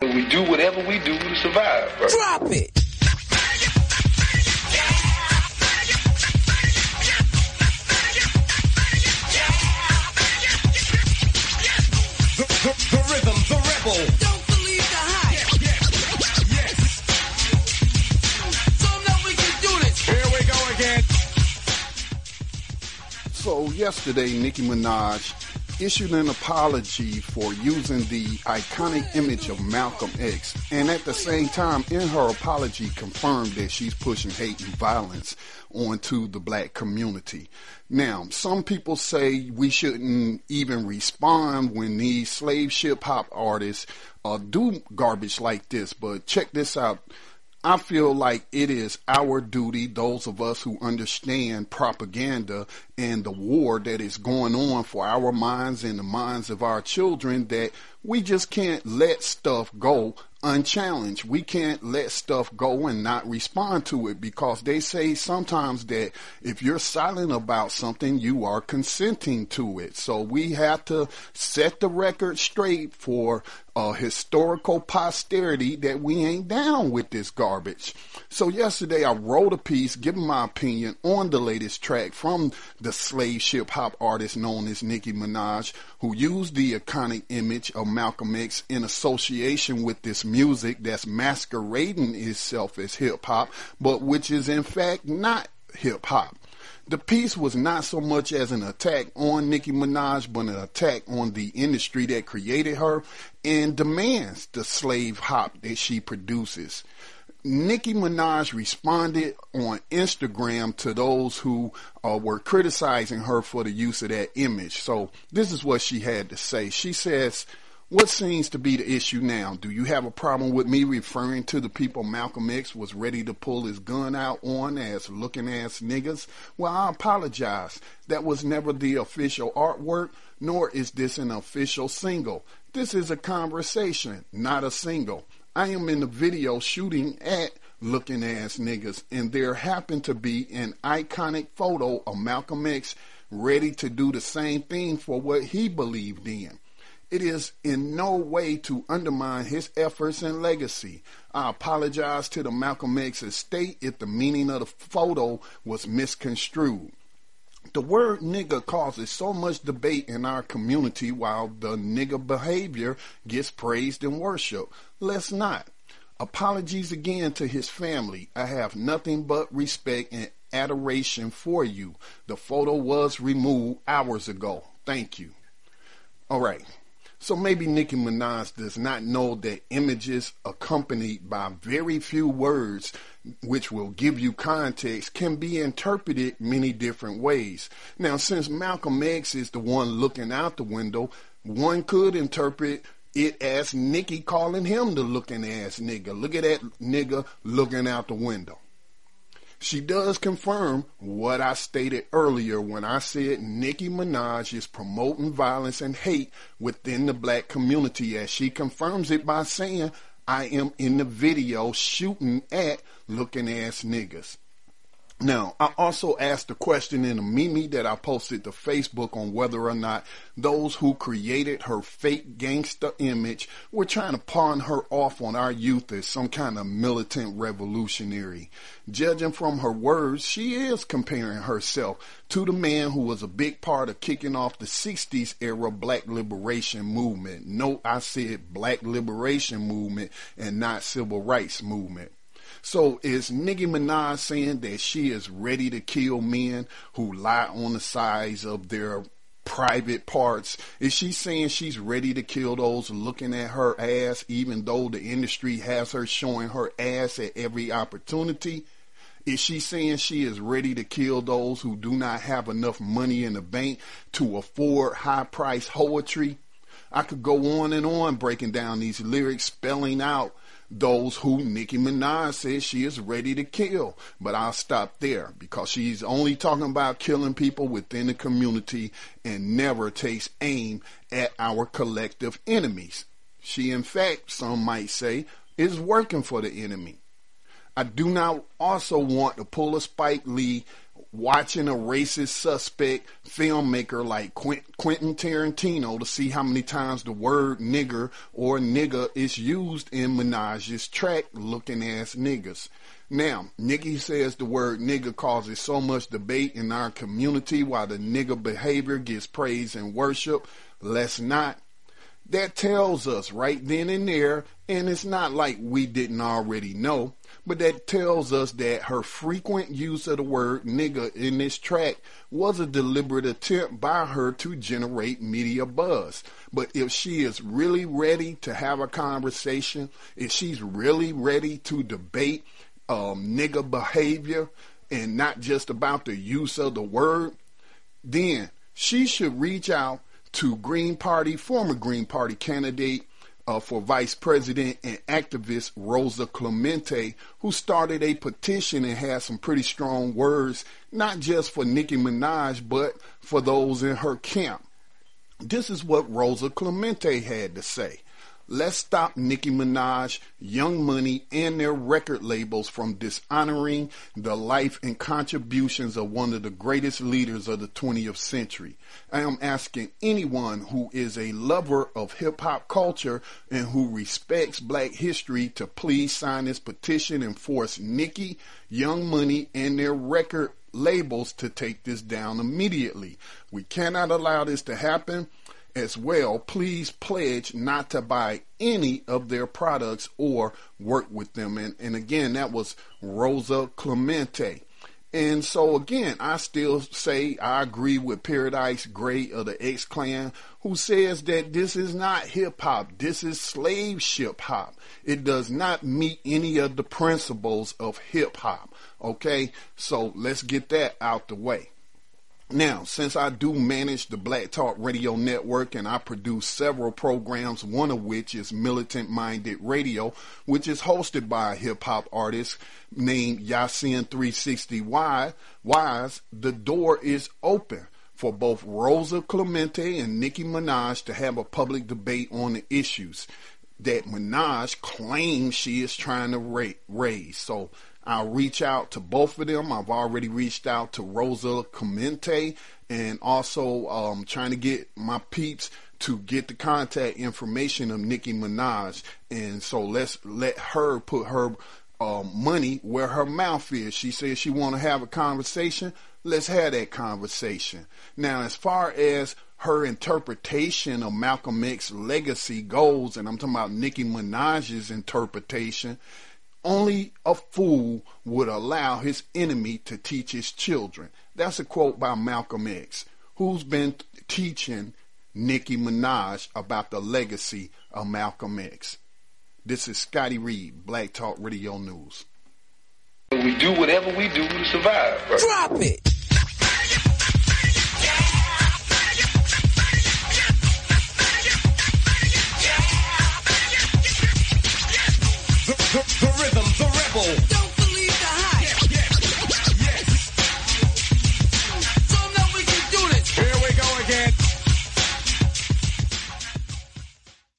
We do whatever we do to survive, bro. Drop it! The rhythm, the rebel. Don't believe the hype. Yes. So now we can do this. Here we go again. So yesterday, Nicki Minaj issued an apology for using the iconic image of Malcolm X, and at the same time, in her apology, confirmed that she's pushing hate and violence onto the black community. Now, some people say we shouldn't even respond when these slave ship hop artists do garbage like this, but check this out. I feel like it is our duty, those of us who understand propaganda and the war that is going on for our minds and the minds of our children, that we just can't let stuff go unchallenged. We can't let stuff go and not respond to it, because they say sometimes that if you're silent about something, you are consenting to it. So we have to set the record straight for historical posterity that we ain't down with this garbage. So yesterday I wrote a piece giving my opinion on the latest track from the slave ship hop artist known as Nicki Minaj, who used the iconic image of Malcolm X in association with this music that's masquerading itself as hip hop, but which is in fact not hip hop. The piece was not so much as an attack on Nicki Minaj, but an attack on the industry that created her and demands the slave hop that she produces. Nicki Minaj responded on Instagram to those who were criticizing her for the use of that image. So this is what she had to say. She says, "What seems to be the issue now? Do you have a problem with me referring to the people Malcolm X was ready to pull his gun out on as looking ass niggas? Well, I apologize. That was never the official artwork, nor is this an official single. This is a conversation, not a single. I am in the video shooting at looking ass niggas, and there happened to be an iconic photo of Malcolm X ready to do the same thing for what he believed in. It is in no way to undermine his efforts and legacy. I apologize to the Malcolm X estate if the meaning of the photo was misconstrued. The word nigga causes so much debate in our community, while the nigga behavior gets praised and worshiped. Let's not. Apologies again to his family. I have nothing but respect and adoration for you. The photo was removed hours ago. Thank you." All right. So maybe Nicki Minaj does not know that images accompanied by very few words, which will give you context, can be interpreted many different ways. Now, since Malcolm X is the one looking out the window, one could interpret it as Nicki calling him the looking ass nigga. Look at that nigga looking out the window. She does confirm what I stated earlier when I said Nicki Minaj is promoting violence and hate within the black community, as she confirms it by saying, "I am in the video shooting at looking ass niggas." Now, I also asked a question in a meme that I posted to Facebook on whether or not those who created her fake gangster image were trying to pawn her off on our youth as some kind of militant revolutionary. Judging from her words, she is comparing herself to the man who was a big part of kicking off the 60s era black liberation movement. Note I said black liberation movement and not civil rights movement. So is Nicki Minaj saying that she is ready to kill men who lie on the sides of their private parts? Is she saying she's ready to kill those looking at her ass, even though the industry has her showing her ass at every opportunity? Is she saying she is ready to kill those who do not have enough money in the bank to afford high-priced poetry? I could go on breaking down these lyrics, spelling out those who Nicki Minaj says she is ready to kill. But I'll stop there, because she's only talking about killing people within the community and never takes aim at our collective enemies. She, in fact, some might say, is working for the enemy. I do not also want to pull a Spike Lee watching a racist suspect filmmaker like Quentin Tarantino to see how many times the word nigger or nigga is used in Minaj's track, Looking Ass Niggas. Now, Nicki says the word nigga causes so much debate in our community while the nigga behavior gets praise and worship. Let's not. That tells us right then and there, and it's not like we didn't already know, but that tells us that her frequent use of the word nigga in this track was a deliberate attempt by her to generate media buzz. But if she is really ready to have a conversation, if she's really ready to debate nigga behavior and not just about the use of the word, then she should reach out to former Green Party candidate for vice president and activist Rosa Clemente, who started a petition and had some pretty strong words, not just for Nicki Minaj, but for those in her camp. This is what Rosa Clemente had to say. Let's stop Nicki Minaj, Young Money, and their record labels from dishonoring the life and contributions of one of the greatest leaders of the 20th century. I am asking anyone who is a lover of hip-hop culture and who respects black history to please sign this petition and force Nicki, Young Money, and their record labels to take this down immediately. We cannot allow this to happen. As well, please pledge not to buy any of their products or work with them. And again, that was Rosa Clemente. And so again, I still say I agree with Paradise Gray of the X-Clan, who says that this is not hip-hop. This is slave ship hop. It does not meet any of the principles of hip-hop. Okay, so let's get that out the way. Now, since I do manage the Black Talk Radio Network and I produce several programs, one of which is Militant Minded Radio, which is hosted by a hip-hop artist named Yasin 360 Wise, the door is open for both Rosa Clemente and Nicki Minaj to have a public debate on the issues that Minaj claims she is trying to raise. So I'll reach out to both of them. I've already reached out to Rosa Clemente and also trying to get my peeps to get the contact information of Nicki Minaj. And so let's let her put her money where her mouth is. She says she want to have a conversation. Let's have that conversation. Now, as far as her interpretation of Malcolm X's legacy goes, and I'm talking about Nicki Minaj's interpretation, only a fool would allow his enemy to teach his children. That's a quote by Malcolm X, who's been teaching Nicki Minaj about the legacy of Malcolm X. This is Scotty Reed, Black Talk Radio News. We do whatever we do to survive, bro. Drop it!